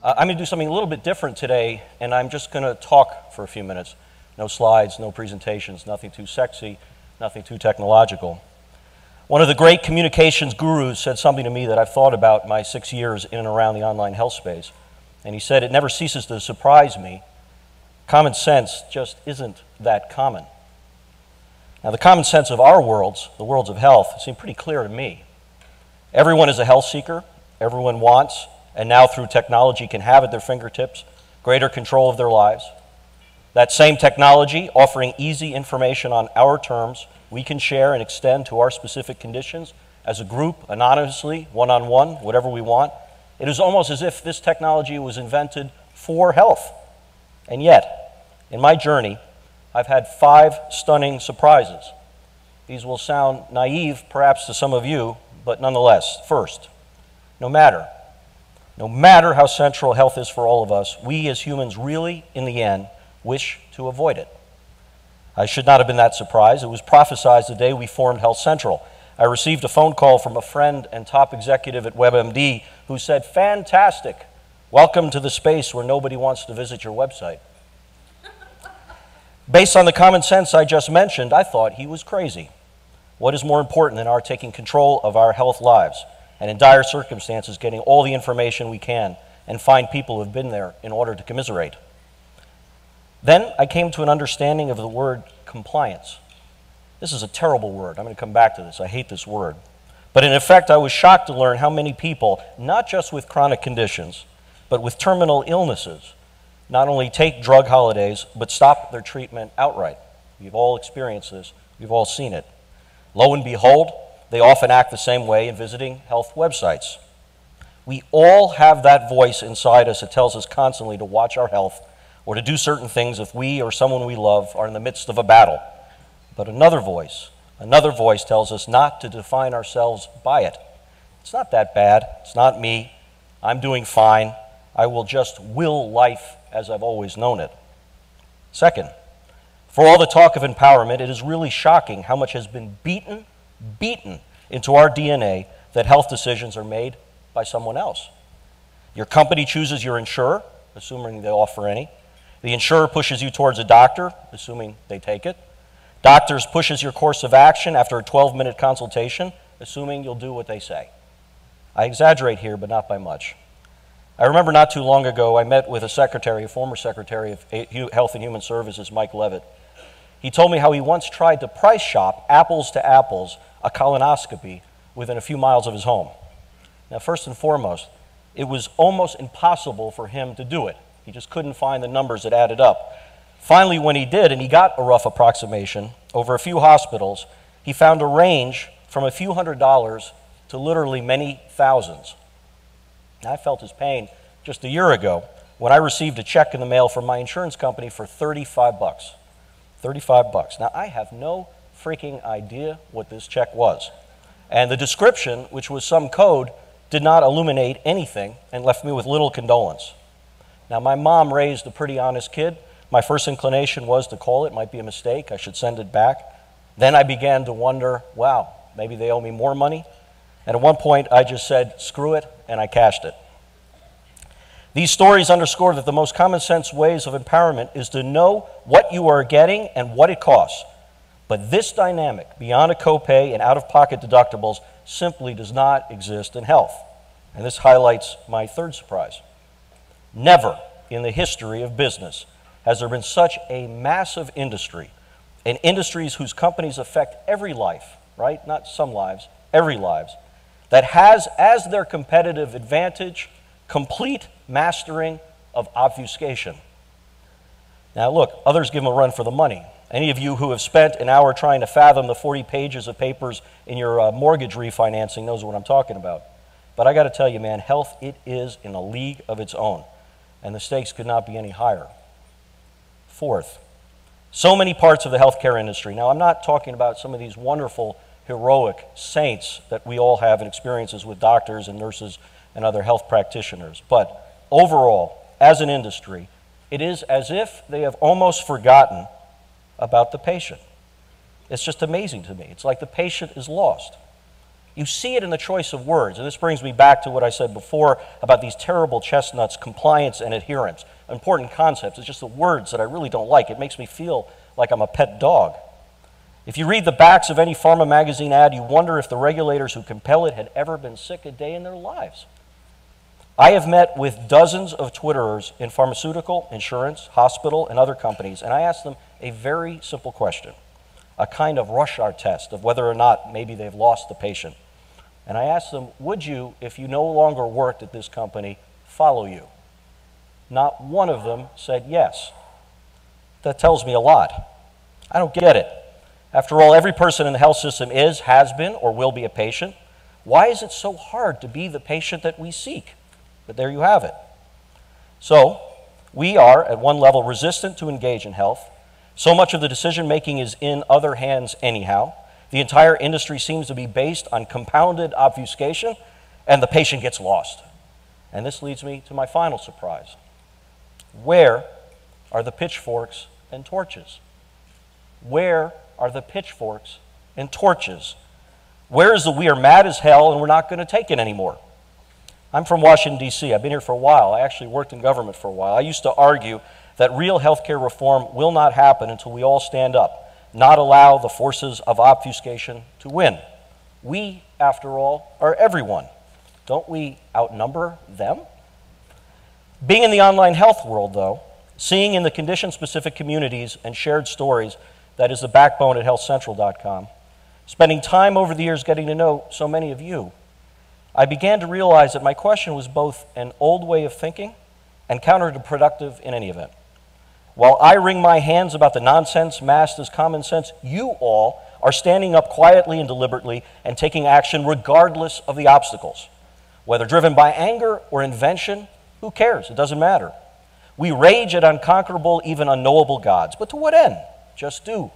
I'm going to do something a little bit different today, and I'm just going to talk for a few minutes. No slides, no presentations, nothing too sexy, nothing too technological. One of the great communications gurus said something to me that I've thought about my 6 years in and around the online health space. And he said, "It never ceases to surprise me. Common sense just isn't that common." Now, the common sense of our worlds, the worlds of health, seem pretty clear to me. Everyone is a health seeker. Everyone wants, and now through technology can have at their fingertips, greater control of their lives. That same technology, offering easy information on our terms, we can share and extend to our specific conditions as a group, anonymously, one-on-one, whatever we want. It is almost as if this technology was invented for health. And yet, in my journey, I've had 5 stunning surprises. These will sound naive, perhaps, to some of you, but nonetheless, first, no matter how central health is for all of us, we as humans really, in the end, wish to avoid it. I should not have been that surprised. It was prophesied the day we formed HealthCentral. I received a phone call from a friend and top executive at WebMD who said, "Fantastic, welcome to the space where nobody wants to visit your website." Based on the common sense I just mentioned, I thought he was crazy. What is more important than our taking control of our health lives, and in dire circumstances getting all the information we can and find people who have been there in order to commiserate? Then I came to an understanding of the word compliance. This is a terrible word. I'm going to come back to this. I hate this word. But in effect, I was shocked to learn how many people, not just with chronic conditions, but with terminal illnesses, not only take drug holidays, but stop their treatment outright. We've all experienced this. We've all seen it. Lo and behold, they often act the same way in visiting health websites. We all have that voice inside us that tells us constantly to watch our health or to do certain things if we or someone we love are in the midst of a battle. But another voice tells us not to define ourselves by it. It's not that bad. It's not me. I'm doing fine. I will just will life as I've always known it. Second, for all the talk of empowerment, it is really shocking how much has been beaten into our DNA that health decisions are made by someone else. Your company chooses your insurer, assuming they offer any. The insurer pushes you towards a doctor, assuming they take it. Doctors pushes your course of action after a 12-minute consultation, assuming you'll do what they say. I exaggerate here, but not by much. I remember not too long ago, I met with a former Secretary of Health and Human Services, Mike Levitt. He told me how he once tried to price shop, apples to apples, a colonoscopy within a few miles of his home. Now, first and foremost, it was almost impossible for him to do it. He just couldn't find the numbers that added up. Finally, when he did, and he got a rough approximation over a few hospitals, he found a range from a few $100s to literally many thousands. I felt his pain just a year ago when I received a check in the mail from my insurance company for $35. $35. Now, I have no freaking idea what this check was. And the description, which was some code, did not illuminate anything and left me with little condolence. Now, my mom raised a pretty honest kid. My first inclination was to call it. Might be a mistake. I should send it back. Then I began to wonder, wow, maybe they owe me more money. And at one point, I just said, screw it, and I cashed it. These stories underscore that the most common sense ways of empowerment is to know what you are getting and what it costs. But this dynamic, beyond a copay and out-of-pocket deductibles, simply does not exist in health. And this highlights my third surprise. Never in the history of business has there been such a massive industry, and industries whose companies affect every life, right? Not some lives, every lives, that has as their competitive advantage complete mastering of obfuscation. Now look, others give them a run for the money. Any of you who have spent an hour trying to fathom the 40 pages of papers in your mortgage refinancing knows what I'm talking about. But I got to tell you, man, health, it is in a league of its own, and the stakes could not be any higher. Fourth, so many parts of the healthcare industry. Now, I'm not talking about some of these wonderful, heroic saints that we all have in experiences with doctors and nurses and other health practitioners, but overall, as an industry, it is as if they have almost forgotten about the patient. It's just amazing to me. It's like the patient is lost. You see it in the choice of words, and this brings me back to what I said before about these terrible chestnuts, compliance and adherence. Important concepts. It's just the words that I really don't like. It makes me feel like I'm a pet dog. If you read the backs of any pharma magazine ad, you wonder if the regulators who compel it had ever been sick a day in their lives. I have met with dozens of Twitterers in pharmaceutical, insurance, hospital, and other companies, and I asked them a very simple question, a kind of Rorschach test of whether or not maybe they've lost the patient. And I asked them, would you, if you no longer worked at this company, follow you? Not one of them said yes. That tells me a lot. I don't get it. After all, every person in the health system is, has been, or will be a patient. Why is it so hard to be the patient that we seek? But there you have it. So, we are, at one level, resistant to engage in health. So much of the decision-making is in other hands anyhow. The entire industry seems to be based on compounded obfuscation, and the patient gets lost. And this leads me to my final surprise. Where are the pitchforks and torches? Where are the pitchforks and torches? Where is the we are mad as hell and we're not going to take it anymore? I'm from Washington, D.C. I've been here for a while. I actually worked in government for a while. I used to argue that real healthcare reform will not happen until we all stand up, not allow the forces of obfuscation to win. We, after all, are everyone. Don't we outnumber them? Being in the online health world, though, seeing in the condition-specific communities and shared stories that is the backbone at HealthCentral.com, spending time over the years getting to know so many of you, I began to realize that my question was both an old way of thinking and counterproductive in any event. While I wring my hands about the nonsense masked as common sense, you all are standing up quietly and deliberately and taking action regardless of the obstacles. Whether driven by anger or invention, who cares? It doesn't matter. We rage at unconquerable, even unknowable gods. But to what end? Just do.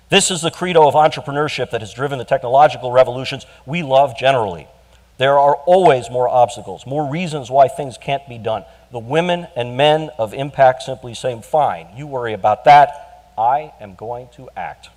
This is the credo of entrepreneurship that has driven the technological revolutions we love generally. There are always more obstacles, more reasons why things can't be done. The women and men of impact simply say, fine, you worry about that, I am going to act.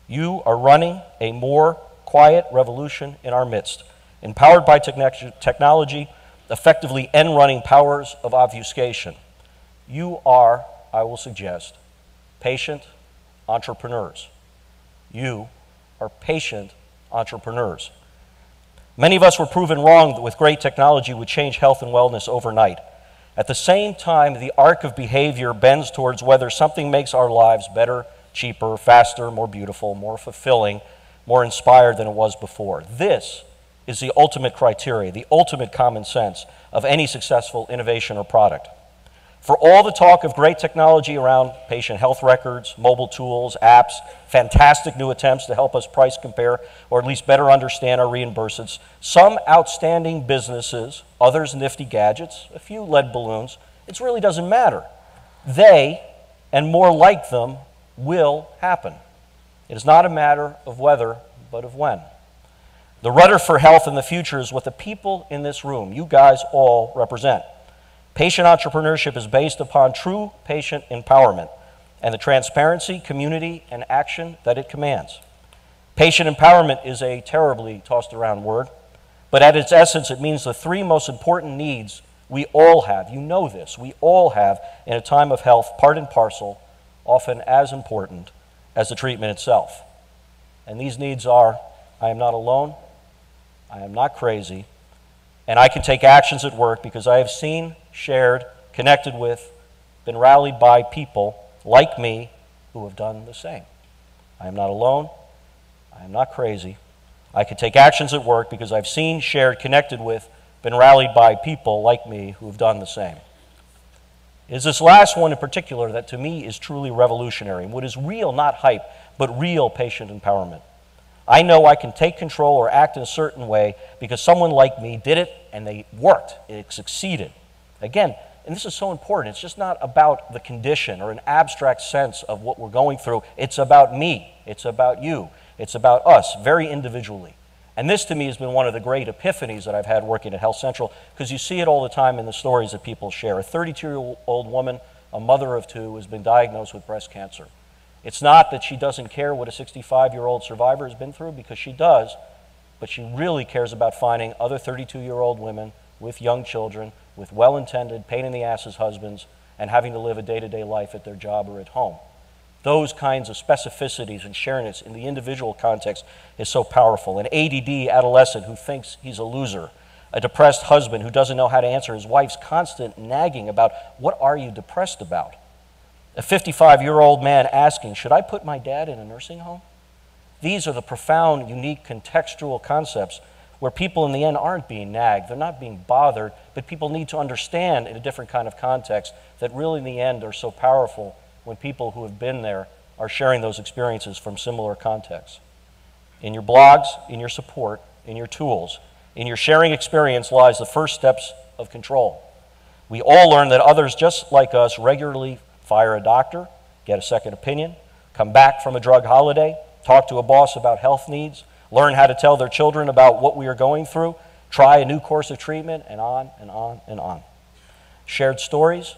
You are running a more quiet revolution in our midst, empowered by technology, effectively end-running powers of obfuscation. You are, I will suggest, patient entrepreneurs. You are patient entrepreneurs. Many of us were proven wrong that with great technology would change health and wellness overnight. At the same time, the arc of behavior bends towards whether something makes our lives better, cheaper, faster, more beautiful, more fulfilling, more inspired than it was before. This is the ultimate criteria, the ultimate common sense of any successful innovation or product. For all the talk of great technology around patient health records, mobile tools, apps, fantastic new attempts to help us price compare or at least better understand our reimbursements, some outstanding businesses, others nifty gadgets, a few lead balloons, it really doesn't matter. They, and more like them, will happen. It is not a matter of whether, but of when. The rudder for health in the future is what the people in this room, you guys all, represent. Patient entrepreneurship is based upon true patient empowerment and the transparency, community, and action that it commands. Patient empowerment is a terribly tossed around word, but at its essence it means the three most important needs we all have. You know this. We all have in a time of health, part and parcel, often as important as the treatment itself. And these needs are, I am not alone, I am not crazy, and I can take actions at work because I have seen, shared, connected with, been rallied by people like me who have done the same. I am not alone, I am not crazy. I can take actions at work because I've seen, shared, connected with, been rallied by people like me who have done the same. It is this last one in particular that to me is truly revolutionary, and what is real, not hype, but real patient empowerment. I know I can take control or act in a certain way because someone like me did it and they worked, it succeeded. Again, and this is so important, it's just not about the condition or an abstract sense of what we're going through. It's about me, it's about you, it's about us, very individually. And this to me has been one of the great epiphanies that I've had working at HealthCentral, because you see it all the time in the stories that people share. A 32-year-old woman, a mother of two, has been diagnosed with breast cancer. It's not that she doesn't care what a 65-year-old survivor has been through, because she does, but she really cares about finding other 32-year-old women with young children, with well-intended, pain-in-the-asses husbands, and having to live a day-to-day life at their job or at home. Those kinds of specificities and sharing it in the individual context is so powerful. An ADD adolescent who thinks he's a loser, a depressed husband who doesn't know how to answer his wife's constant nagging about, what are you depressed about? A 55-year-old man asking, should I put my dad in a nursing home? These are the profound, unique, contextual concepts where people in the end aren't being nagged, they're not being bothered, but people need to understand in a different kind of context that really in the end are so powerful when people who have been there are sharing those experiences from similar contexts. In your blogs, in your support, in your tools, in your sharing experience lies the first steps of control. We all learn that others just like us regularly fire a doctor, get a second opinion, come back from a drug holiday, talk to a boss about health needs, learn how to tell their children about what we are going through, try a new course of treatment, and on and on and on. Shared stories,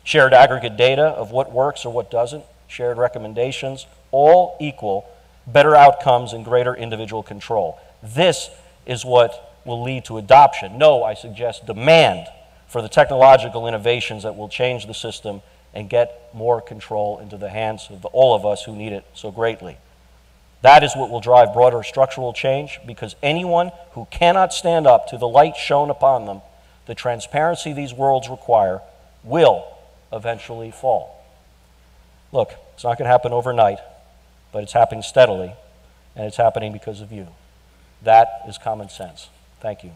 shared aggregate data of what works or what doesn't, shared recommendations, all equal better outcomes and greater individual control. This is what will lead to adoption. No, I suggest demand for the technological innovations that will change the system and get more control into the hands of all of us who need it so greatly. That is what will drive broader structural change, because anyone who cannot stand up to the light shone upon them, the transparency these worlds require, will eventually fall. Look, it's not going to happen overnight, but it's happening steadily, and it's happening because of you. That is common sense. Thank you.